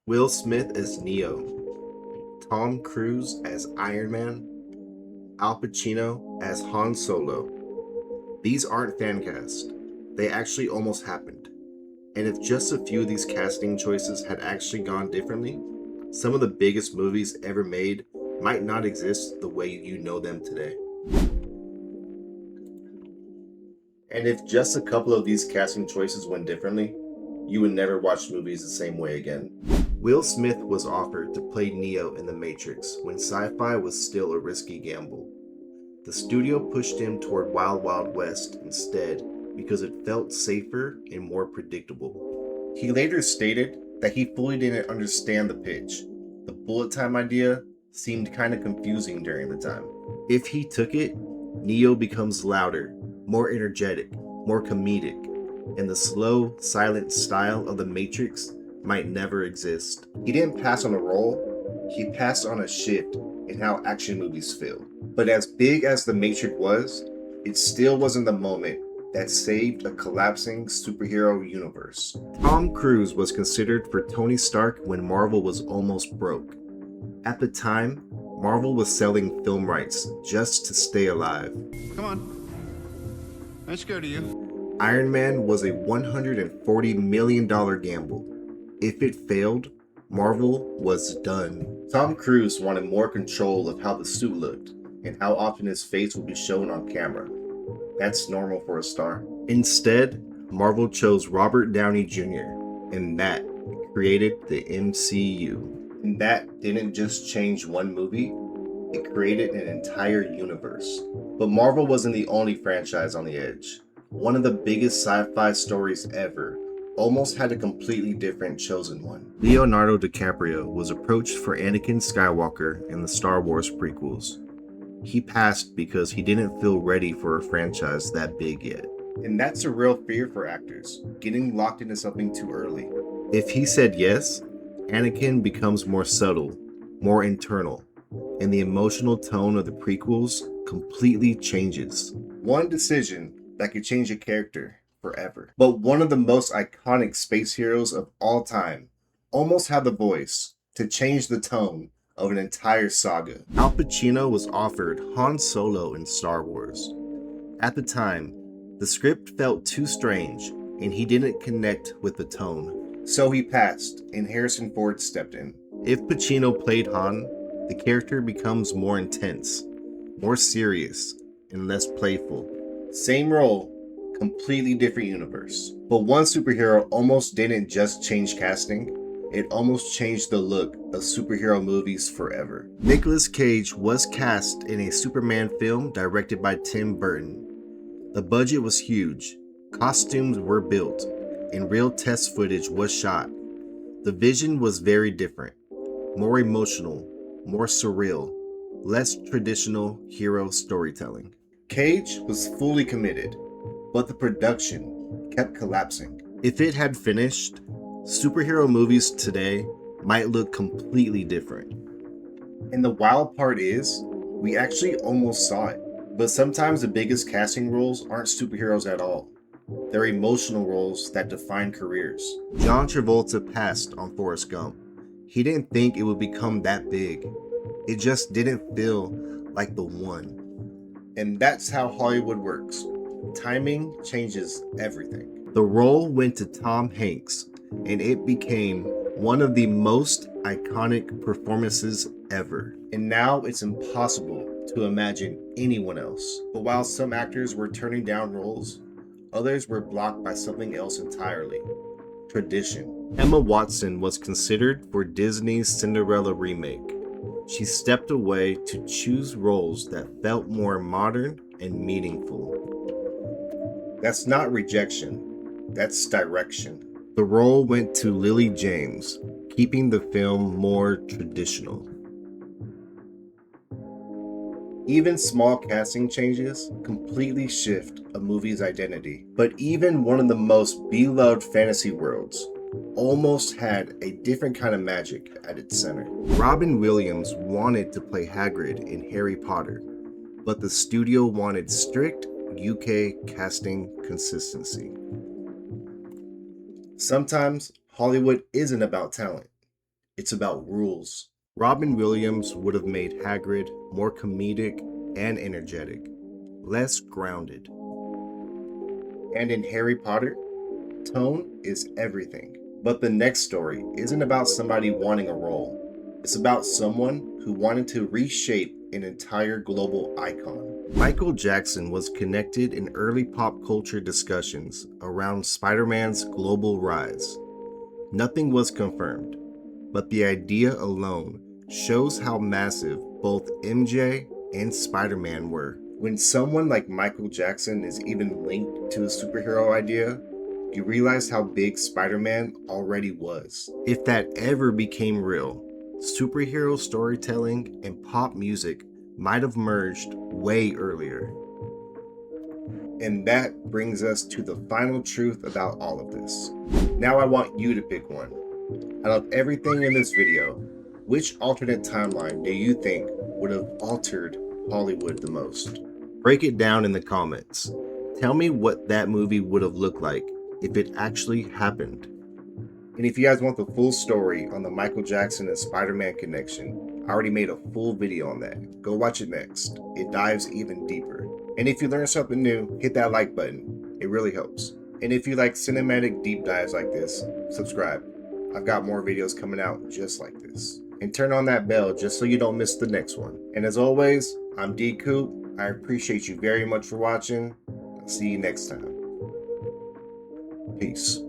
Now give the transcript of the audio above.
Will Smith as Neo, Tom Cruise as Iron Man, Al Pacino as Han Solo. These aren't fan cast. They actually almost happened. And if just a few of these casting choices had actually gone differently, some of the biggest movies ever made might not exist the way you know them today. And if just a couple of these casting choices went differently, you would never watch movies the same way again. Will Smith was offered to play Neo in The Matrix when sci-fi was still a risky gamble. The studio pushed him toward Wild Wild West instead because it felt safer and more predictable. He later stated that he fully didn't understand the pitch. The bullet time idea seemed kind of confusing during the time. If he took it, Neo becomes louder, more energetic, more comedic, and the slow, silent style of The Matrix might never exist. He didn't pass on a role, he passed on a shift in how action movies feel. But as big as The Matrix was, it still wasn't the moment that saved a collapsing superhero universe. Tom Cruise was considered for Tony Stark when Marvel was almost broke. At the time, Marvel was selling film rights just to stay alive. Come on. I'm scared of you. Iron Man was a $140 million gamble. If it failed, Marvel was done. Tom Cruise wanted more control of how the suit looked and how often his face would be shown on camera. That's normal for a star. Instead, Marvel chose Robert Downey Jr., and that created the MCU. And that didn't just change one movie, it created an entire universe. But Marvel wasn't the only franchise on the edge. One of the biggest sci-fi stories ever almost had a completely different chosen one. Leonardo DiCaprio was approached for Anakin Skywalker in the Star Wars prequels. He passed because he didn't feel ready for a franchise that big yet. And that's a real fear for actors, getting locked into something too early. If he said yes, Anakin becomes more subtle, more internal, and the emotional tone of the prequels completely changes. One decision that could change a character forever. But one of the most iconic space heroes of all time almost had the voice to change the tone of an entire saga. Al Pacino was offered Han Solo in Star Wars. At the time, the script felt too strange and he didn't connect with the tone. So he passed and Harrison Ford stepped in. If Pacino played Han, the character becomes more intense, more serious, and less playful. Same role, completely different universe. But one superhero almost didn't just change casting, it almost changed the look of superhero movies forever. Nicolas Cage was cast in a Superman film directed by Tim Burton. The budget was huge, costumes were built, and real test footage was shot. The vision was very different, more emotional, more surreal, less traditional hero storytelling. Cage was fully committed, but the production kept collapsing. If it had finished, superhero movies today might look completely different. And the wild part is, we actually almost saw it. But sometimes the biggest casting roles aren't superheroes at all. They're emotional roles that define careers. John Travolta passed on Forrest Gump. He didn't think it would become that big. It just didn't feel like the one. And that's how Hollywood works. Timing changes everything. The role went to Tom Hanks, and it became one of the most iconic performances ever. And now it's impossible to imagine anyone else. But while some actors were turning down roles, others were blocked by something else entirely: tradition. Emma Watson was considered for Disney's Cinderella remake. She stepped away to choose roles that felt more modern and meaningful. That's not rejection, that's direction. The role went to Lily James, keeping the film more traditional. Even small casting changes completely shift a movie's identity. But even one of the most beloved fantasy worlds almost had a different kind of magic at its center. Robin Williams wanted to play Hagrid in Harry Potter, but the studio wanted strict UK casting consistency. Sometimes Hollywood isn't about talent, It's about rules. Robin Williams would have made Hagrid more comedic and energetic, less grounded. And in Harry Potter, tone is everything. But the next story isn't about somebody wanting a role. It's about someone who wanted to reshape an entire global icon. Michael Jackson was connected in early pop culture discussions around Spider-Man's global rise. Nothing was confirmed, but the idea alone shows how massive both MJ and Spider-Man were. When someone like Michael Jackson is even linked to the superhero idea, you realize how big Spider-Man already was. If that ever became real, superhero storytelling and pop music might have merged way earlier. And that brings us to the final truth about all of this. Now I want you to pick one. Out of everything in this video, which alternate timeline do you think would have altered Hollywood the most? Break it down in the comments. Tell me what that movie would have looked like if it actually happened. And if you guys want the full story on the Michael Jackson and Spider-Man connection, I already made a full video on that. Go watch it next. It dives even deeper. And if you learned something new, hit that like button. It really helps. And if you like cinematic deep dives like this, subscribe. I've got more videos coming out just like this. And turn on that bell just so you don't miss the next one. And as always, I'm DCoupe. I appreciate you very much for watching. I'll see you next time. Peace.